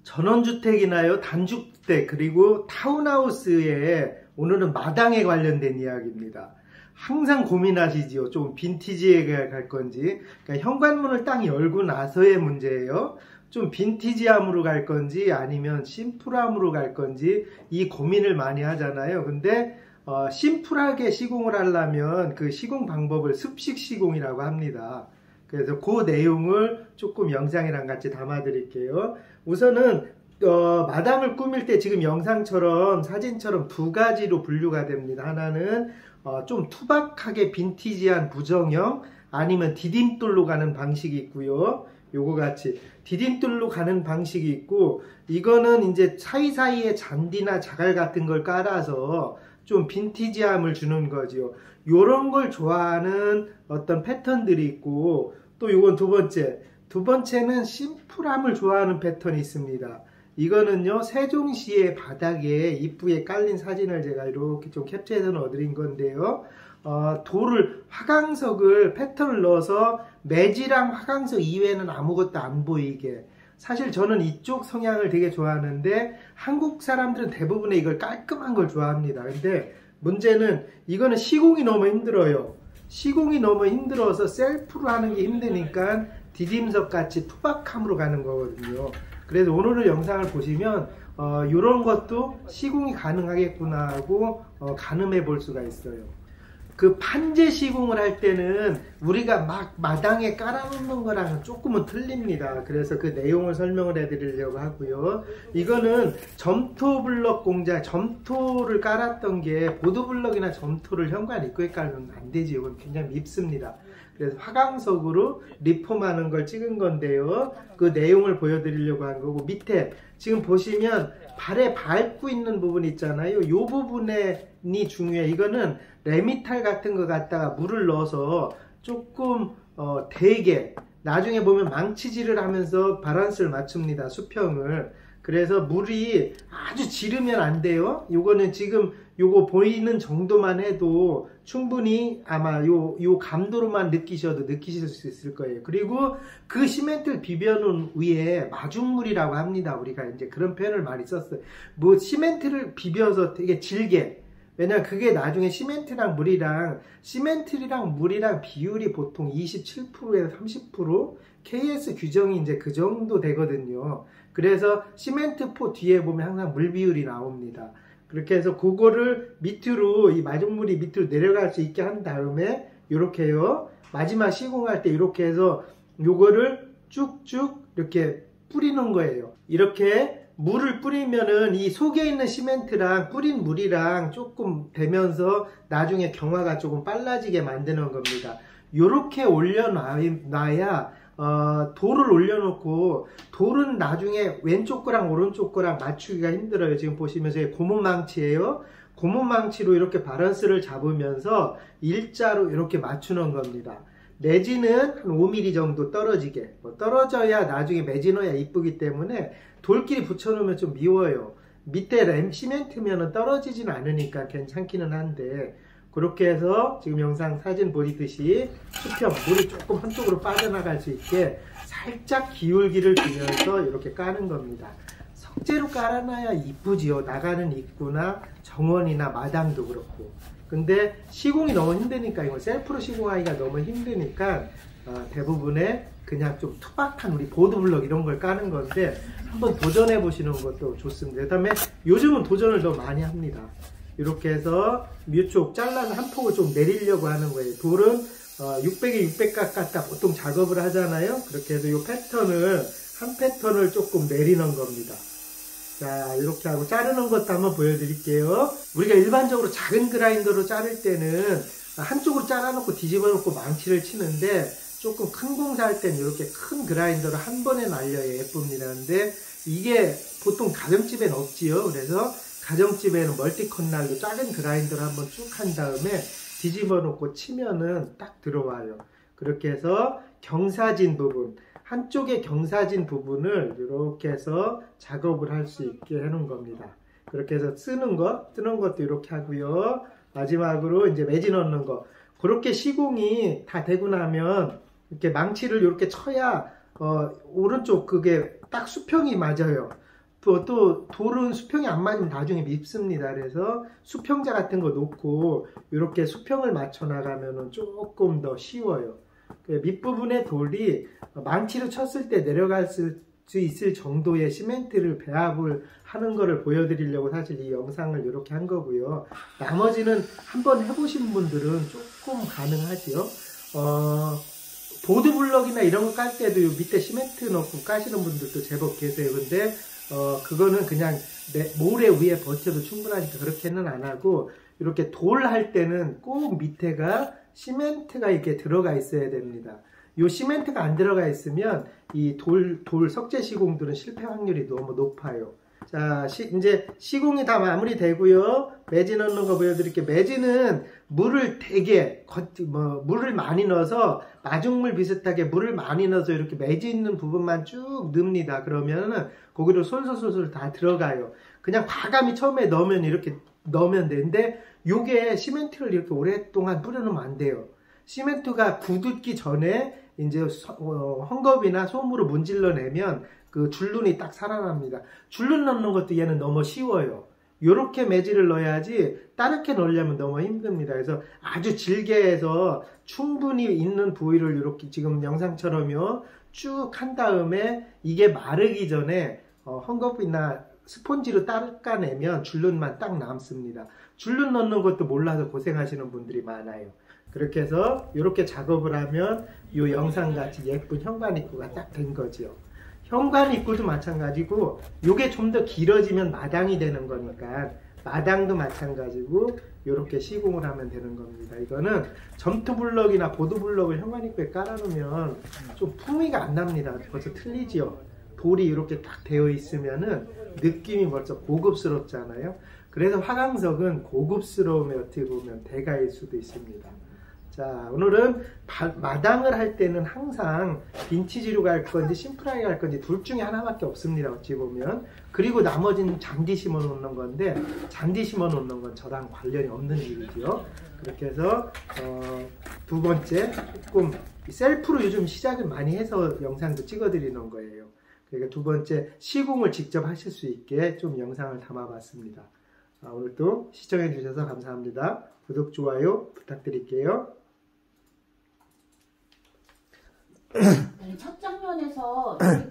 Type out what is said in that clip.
전원주택이나요, 단주택, 그리고 타운하우스에 오늘은 마당에 관련된 이야기입니다. 항상 고민하시지요. 좀 빈티지에 갈 건지. 그러니까 현관문을 딱 열고 나서의 문제예요. 좀 빈티지함으로 갈 건지 아니면 심플함으로 갈 건지 이 고민을 많이 하잖아요. 근데 심플하게 시공을 하려면 그 시공 방법을 습식 시공이라고 합니다. 그래서 그 내용을 조금 영상이랑 같이 담아 드릴게요. 우선은 마당을 꾸밀 때 지금 영상처럼 사진처럼 두 가지로 분류가 됩니다. 하나는 좀 투박하게 빈티지한 부정형, 아니면 디딤돌로 가는 방식이 있고요. 요거 같이 디딤돌로 가는 방식이 있고, 이거는 이제 사이사이에 잔디나 자갈 같은 걸 깔아서 좀 빈티지함을 주는 거죠. 요런 걸 좋아하는 어떤 패턴들이 있고, 또 요건 두 번째는 심플함을 좋아하는 패턴이 있습니다. 이거는요, 세종시의 바닥에 이쁘게 깔린 사진을 제가 이렇게 좀 캡처해서 넣어드린 건데요. 화강석을 패턴을 넣어서 매지랑 화강석 이외에는 아무것도 안 보이게. 사실 저는 이쪽 성향을 되게 좋아하는데 한국 사람들은 대부분의 이걸 깔끔한 걸 좋아합니다. 근데 문제는 이거는 시공이 너무 힘들어요. 시공이 너무 힘들어서 셀프로 하는 게 힘드니까 디딤석 같이 투박함으로 가는 거거든요. 그래서 오늘의 영상을 보시면 이런 것도 시공이 가능하겠구나 하고 가늠해 볼 수가 있어요. 그 판재 시공을 할 때는 우리가 막 마당에 깔아놓는 거랑은 조금은 틀립니다. 그래서 그 내용을 설명을 해드리려고 하고요. 이거는 점토블럭 공장, 점토를 깔았던 게 보드블럭이나 점토를 현관 입구에 깔면 안 되지. 이건 굉장히 밉습니다. 그래서 화강석으로 리폼하는 걸 찍은 건데요. 그 내용을 보여드리려고 한 거고, 밑에 지금 보시면 발에 밟고 있는 부분 있잖아요. 이 부분이 중요해. 이거는 레미탈 같은 거 갖다가 물을 넣어서 조금 되게 나중에 보면 망치질을 하면서 밸런스를 맞춥니다. 수평을. 그래서 물이 아주 지르면 안 돼요. 요거는 지금 요거 보이는 정도만 해도 충분히 아마 요 감도로만 느끼실 수 있을 거예요. 그리고 그 시멘트를 비벼놓은 위에 마중물이라고 합니다. 우리가 이제 그런 표현을 많이 썼어요. 뭐 시멘트를 비벼서 되게 질게. 왜냐면 그게 나중에 시멘트랑 물이랑 비율이 보통 27%에서 30% KS 규정이 이제 그 정도 되거든요. 그래서 시멘트포 뒤에 보면 항상 물 비율이 나옵니다. 그렇게 해서 그거를 밑으로, 이 마중물이 밑으로 내려갈 수 있게 한 다음에 요렇게요. 마지막 시공할 때 이렇게 해서 요거를 쭉쭉 이렇게 뿌리는 거예요. 이렇게 물을 뿌리면은 이 속에 있는 시멘트랑 뿌린 물이랑 조금 되면서 나중에 경화가 조금 빨라지게 만드는 겁니다. 요렇게 올려놔야 돌을 올려놓고, 돌은 나중에 왼쪽 거랑 오른쪽 거랑 맞추기가 힘들어요. 지금 보시면 저희 고무망치예요. 고무망치로 이렇게 밸런스를 잡으면서 일자로 이렇게 맞추는 겁니다. 매지는 한 5mm 정도 떨어지게, 떨어져야 나중에 매지 넣어야 이쁘기 때문에 돌끼리 붙여놓으면 좀 미워요. 밑에 시멘트면은 떨어지지는 않으니까 괜찮기는 한데, 그렇게 해서 지금 영상 사진 보이듯이 수평, 물이 조금 한쪽으로 빠져나갈 수 있게 살짝 기울기를 주면서 이렇게 까는 겁니다. 석재로 깔아놔야 이쁘지요. 나가는 입구나 정원이나 마당도 그렇고. 근데 시공이 너무 힘드니까, 이거 셀프로 시공하기가 너무 힘드니까 대부분의 그냥 좀 투박한 우리 보드블럭 이런 걸 까는 건데, 한번 도전해 보시는 것도 좋습니다. 그 다음에 요즘은 도전을 더 많이 합니다. 이렇게 해서 뮤쪽 잘라서 한 폭을 좀 내리려고 하는 거예요. 돌은 600에 600각 갖다 보통 작업을 하잖아요. 그렇게 해서 이 한 패턴을 조금 내리는 겁니다. 자, 이렇게 하고 자르는 것도 한번 보여드릴게요. 우리가 일반적으로 작은 그라인더로 자를 때는 한쪽으로 잘라놓고 뒤집어 놓고 망치를 치는데, 조금 큰 공사할 때는 이렇게 큰 그라인더로 한 번에 날려야 예쁩니다. 근데 이게 보통 가정집엔 없지요. 그래서 가정집에는 멀티컨날로 작은 그라인더를 한번 쭉 한 다음에 뒤집어 놓고 치면은 딱 들어와요. 그렇게 해서 경사진 부분, 한쪽의 경사진 부분을 이렇게 해서 작업을 할 수 있게 해놓은 겁니다. 그렇게 해서 뜨는 것도 이렇게 하고요. 마지막으로 이제 매지 넣는 거. 그렇게 시공이 다 되고 나면 이렇게 망치를 이렇게 쳐야 오른쪽 그게 딱 수평이 맞아요. 또 돌은 수평이 안 맞으면 나중에 밉습니다. 그래서 수평자 같은 거 놓고 이렇게 수평을 맞춰 나가면은 조금 더 쉬워요. 밑부분의 돌이 망치로 쳤을 때 내려갈 수 있을 정도의 시멘트를 배합을 하는 거를 보여드리려고 사실 이 영상을 이렇게 한 거고요. 나머지는 한번 해보신 분들은 조금 가능하지요. 보드블럭이나 이런 거 깔 때도 밑에 시멘트 넣고 까시는 분들도 제법 계세요. 근데 그거는 그냥 모래 위에 버텨도 충분하니까 그렇게는 안 하고, 이렇게 돌 할 때는 꼭 밑에가 시멘트가 이렇게 들어가 있어야 됩니다. 요 시멘트가 안 들어가 있으면 이 돌 석재 시공들은 실패 확률이 너무 높아요. 자, 이제 시공이 다 마무리되고요. 매지 넣는 거 보여드릴게요. 매지는 물을 되게 물을 많이 넣어서 마중물 비슷하게 물을 많이 넣어서 이렇게 매지 있는 부분만 쭉 넣습니다. 그러면은 거기로 솔솔솔솔 다 들어가요. 그냥 과감히 처음에 넣으면 이렇게 넣으면 되는데, 요게 시멘트를 이렇게 오랫동안 뿌려놓으면 안 돼요. 시멘트가 굳기 전에 이제 헝겊이나 솜으로 문질러내면 그 줄눈이 딱 살아납니다. 줄눈 넣는 것도 얘는 너무 쉬워요. 요렇게 매질을 넣어야지 다르게 넣으려면 너무 힘듭니다. 그래서 아주 질게 해서 충분히 있는 부위를 이렇게 지금 영상처럼요 쭉 한 다음에 이게 마르기 전에 헝겊이나 스폰지로 닦아내면 줄눈만 딱 남습니다. 줄눈 넣는 것도 몰라서 고생하시는 분들이 많아요. 그렇게 해서 이렇게 작업을 하면 이 영상같이 예쁜 현관 입구가 딱 된 거죠. 현관 입구도 마찬가지고, 요게 좀 더 길어지면 마당이 되는 거니까 마당도 마찬가지고 이렇게 시공을 하면 되는 겁니다. 이거는 점토블럭이나 보드블럭을 현관 입구에 깔아놓으면 좀 풍미가 안 납니다. 벌써 틀리지요. 돌이 이렇게 딱 되어 있으면은 느낌이 벌써 고급스럽잖아요. 그래서 화강석은 고급스러움의 어떻게 보면 대가일 수도 있습니다. 자, 오늘은 마당을 할 때는 항상 빈티지로 갈 건지 심플하게 갈 건지 둘 중에 하나밖에 없습니다. 어찌 보면. 그리고 나머지는 잔디 심어 놓는 건데, 잔디 심어 놓는 건 저랑 관련이 없는 일이죠. 그렇게 해서 두 번째, 조금 셀프로 요즘 시작을 많이 해서 영상도 찍어 드리는 거예요. 그러니까 두 번째, 시공을 직접 하실 수 있게 좀 영상을 담아 봤습니다. 오늘도 시청해 주셔서 감사합니다. 구독, 좋아요 부탁드릴게요. 첫 장면에서 바로